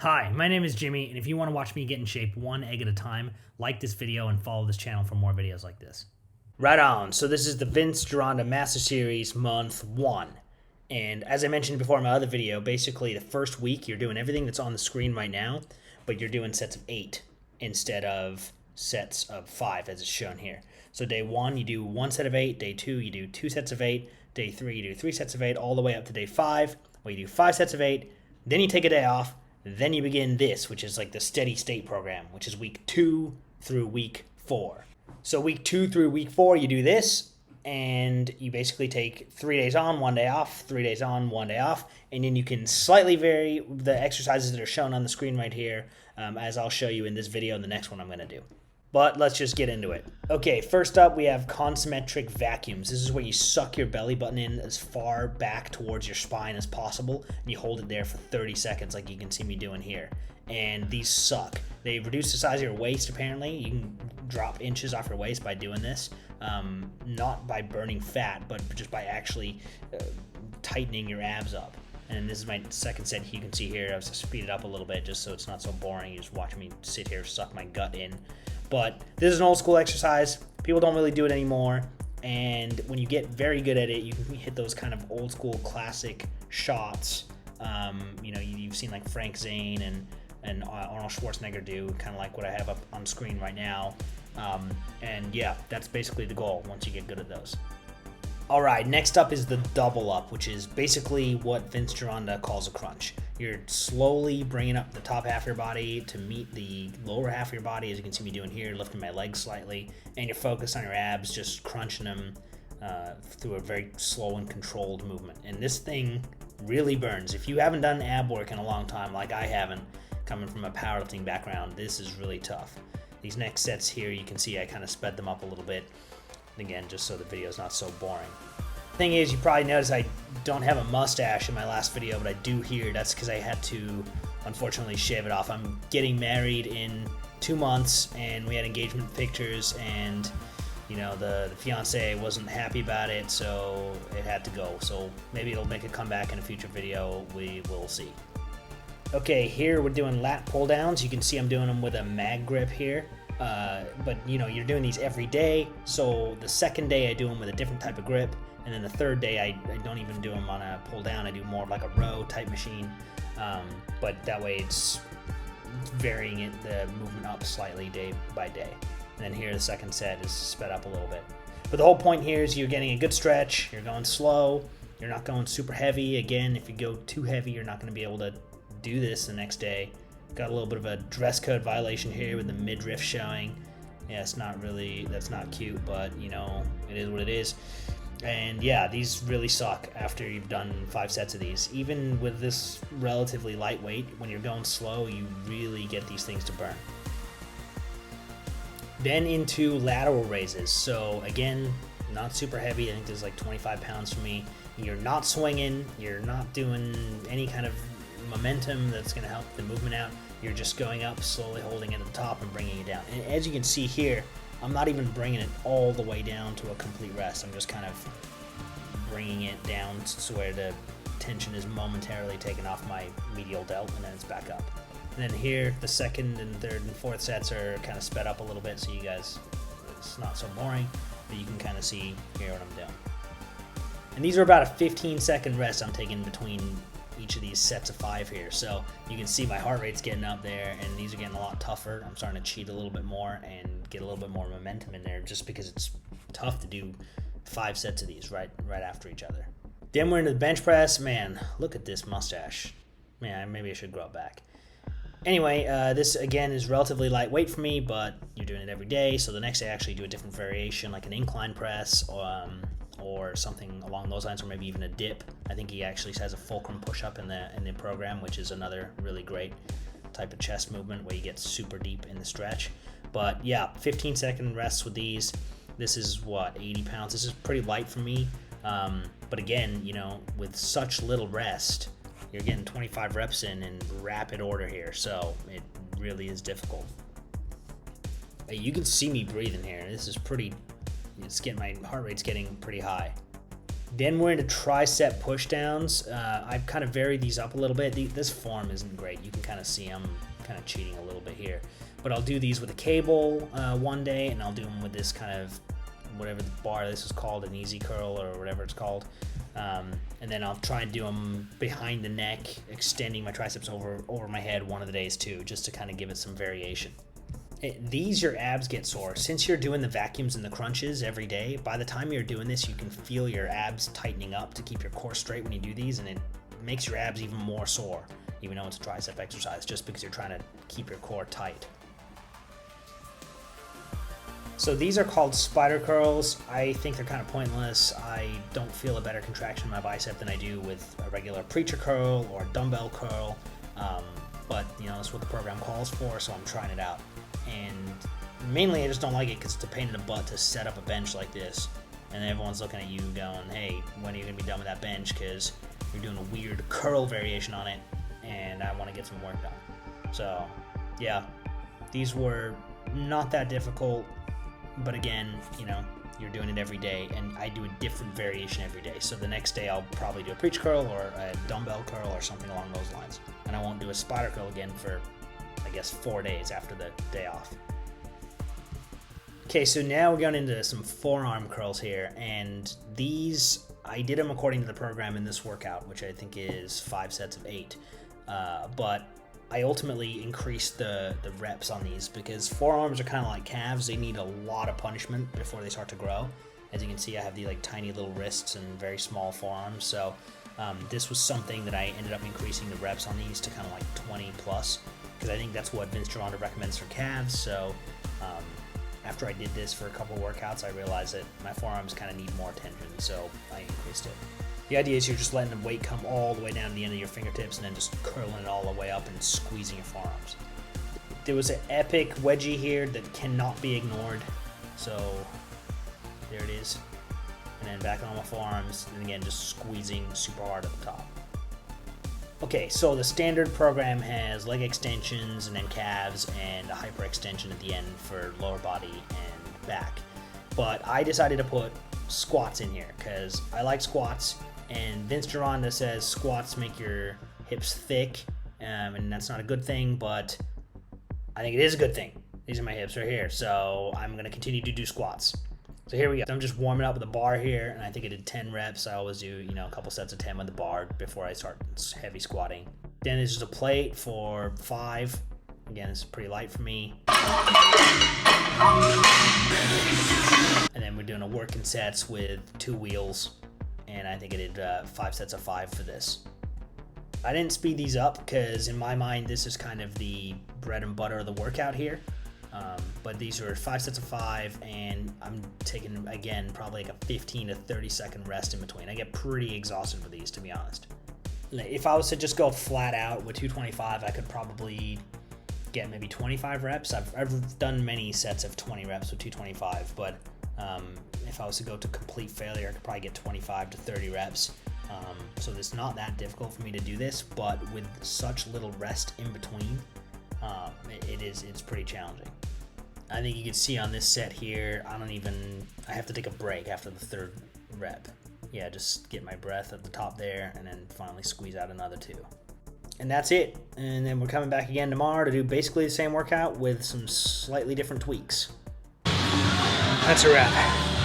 Hi, my name is Jimmy, and if you want to watch me get in shape one egg at a time, like this video and follow this channel for more videos like this. Right on. So this is the Gironda Master Series Month 1. And as I mentioned before in my other video, basically the first week you're doing everything that's on the screen right now, but you're doing sets of 8 instead of sets of 5 as it's shown here. So day 1 you do 1 set of 8, day 2 you do 2 sets of 8, day 3 you do 3 sets of 8, all the way up to day 5 where you do 5 sets of 8, then you take a day off, then you begin this, which is like the steady state program, which is week 2 through week 4. So week 2 through week 4, you do this, and you basically take 3 days on, 1 day off, 3 days on, 1 day off, and then you can slightly vary the exercises that are shown on the screen right here, as I'll show you in this video and the next one I'm going to do. But let's just get into it. Okay, first up we have concentric vacuums. This is where you suck your belly button in as far back towards your spine as possible, and you hold it there for 30 seconds like you can see me doing here. And these suck. They reduce the size of your waist apparently. You can drop inches off your waist by doing this. Not by burning fat, but just by actually tightening your abs up. And this is my second set. You can see here, I was speed it up a little bit just so it's not so boring. You just watch me sit here, suck my gut in. But this is an old school exercise. People don't really do it anymore. And when you get very good at it, you can hit those kind of old school classic shots. You've seen like Frank Zane and Arnold Schwarzenegger do, kind of like what I have up on screen right now. And yeah, that's basically the goal once you get good at those. All right, next up is the double up, which is basically what Vince Gironda calls a crunch. You're slowly bringing up the top half of your body to meet the lower half of your body, as you can see me doing here, lifting my legs slightly, and you're focused on your abs, just crunching them through a very slow and controlled movement. And this thing really burns. If you haven't done ab work in a long time, like I haven't, coming from a powerlifting background, this is really tough. These next sets here, you can see I kind of sped them up a little bit. Again, just so the video is not so boring. Thing is, you probably noticed I don't have a mustache in my last video, but I do here. That's because I had to, unfortunately, shave it off. I'm getting married in 2 months, and we had engagement pictures, and the fiance wasn't happy about it, so it had to go. So maybe it'll make a comeback in a future video. We will see. Okay, here we're doing lat pull downs. You can see I'm doing them with a mag grip here. But you're doing these every day, so the second day I do them with a different type of grip, and then the third day I don't even do them on a pull down. I do more like a row type machine, but that way it's varying the movement up slightly day by day. And then here the second set is sped up a little bit. But the whole point here is you're getting a good stretch, you're going slow, you're not going super heavy. Again, if you go too heavy, you're not going to be able to do this the next day. Got a little bit of a dress code violation here with the midriff showing. Yeah, that's not cute, but it is what it is. And yeah, these really suck after you've done 5 sets of these. Even with this relatively lightweight, when you're going slow, you really get these things to burn. Then into lateral raises. So again, not super heavy. I think this is like 25 pounds for me. You're not swinging. You're not doing any kind of momentum that's going to help the movement out. You're just going up, slowly holding it at the top and bringing it down. And as you can see here, I'm not even bringing it all the way down to a complete rest. I'm just kind of bringing it down to where the tension is momentarily taken off my medial delt, and then it's back up. And then here, the second and third and fourth sets are kind of sped up a little bit, so you guys, it's not so boring, but you can kind of see here what I'm doing. And these are about a 15-second rest I'm taking between each of these sets of 5 here, so you can see my heart rate's getting up there, and these are getting a lot tougher. I'm starting to cheat a little bit more and get a little bit more momentum in there, just because it's tough to do 5 sets of these right after each other. Then we're into the bench press. Man, look at this mustache. Man, maybe I should grow it back. Anyway, this again is relatively lightweight for me, but you're doing it every day, so the next day I actually do a different variation, like an incline press, or something along those lines, or maybe even a dip. I think he actually has a fulcrum push-up in the program, which is another really great type of chest movement where you get super deep in the stretch. But yeah, 15-second rests with these. This is what, 80 pounds. This is pretty light for me. But again, with such little rest, you're getting 25 reps in rapid order here, so it really is difficult. You can see me breathing here. This is pretty. My heart rate's getting pretty high. Then we're into tricep push downs. I've kind of varied these up a little bit. This form isn't great. You can kind of see I'm kind of cheating a little bit here. But I'll do these with a cable one day, and I'll do them with this kind of, whatever the bar this is called, an easy curl or whatever it's called. And then I'll try and do them behind the neck, extending my triceps over my head one of the days too, just to kind of give it some variation. Your abs get sore. Since you're doing the vacuums and the crunches every day, by the time you're doing this, you can feel your abs tightening up to keep your core straight when you do these, and it makes your abs even more sore, even though it's a tricep exercise, just because you're trying to keep your core tight. So these are called spider curls. I think they're kind of pointless. I don't feel a better contraction in my bicep than I do with a regular preacher curl or dumbbell curl. But that's what the program calls for, so I'm trying it out. And mainly I just don't like it because it's a pain in the butt to set up a bench like this. And everyone's looking at you going, hey, when are you going to be done with that bench? Because you're doing a weird curl variation on it, and I want to get some work done. So, yeah, these were not that difficult. But again, you're doing it every day, and I do a different variation every day. So the next day I'll probably do a preach curl or a dumbbell curl or something along those lines. And I won't do a spider curl again for, I guess, 4 days after the day off. Okay, so now we're going into some forearm curls here, and these, I did them according to the program in this workout, which I think is 5 sets of 8. But I ultimately increased the reps on these because forearms are kind of like calves. They need a lot of punishment before they start to grow. As you can see, I have these like tiny little wrists and very small forearms. So this was something that I ended up increasing the reps on these to kind of like 20 plus, because I think that's what Vince Gironda recommends for calves. So after I did this for a couple workouts, I realized that my forearms kind of need more attention, so I increased it. The idea is you're just letting the weight come all the way down to the end of your fingertips and then just curling it all the way up and squeezing your forearms. There was an epic wedgie here that cannot be ignored. So there it is. And then back on my forearms, and again, just squeezing super hard at the top. Okay, so the standard program has leg extensions and then calves and a hyperextension at the end for lower body and back. But I decided to put squats in here because I like squats. And Vince Gironda says squats make your hips thick, and that's not a good thing, but I think it is a good thing. These are my hips right here, so I'm going to continue to do squats. So here we go. I'm just warming up with a bar here, and I think I did 10 reps. I always do, a couple sets of 10 with the bar before I start heavy squatting. Then there's just a plate for 5. Again, it's pretty light for me. And then we're doing a working sets with 2 wheels. And I think I did 5 sets of 5 for this. I didn't speed these up because in my mind this is kind of the bread and butter of the workout here. But these are 5 sets of 5, and I'm taking, again, probably like a 15 to 30 second rest in between. I get pretty exhausted with these, to be honest. If I was to just go flat out with 225, I could probably get maybe 25 reps. I've done many sets of 20 reps with 225, but if I was to go to complete failure, I could probably get 25 to 30 reps. So it's not that difficult for me to do this, but with such little rest in between, it's pretty challenging. I think you can see on this set here, I have to take a break after the 3rd rep. Yeah, just get my breath at the top there, and then finally squeeze out another 2. And that's it. And then we're coming back again tomorrow to do basically the same workout with some slightly different tweaks. That's a wrap.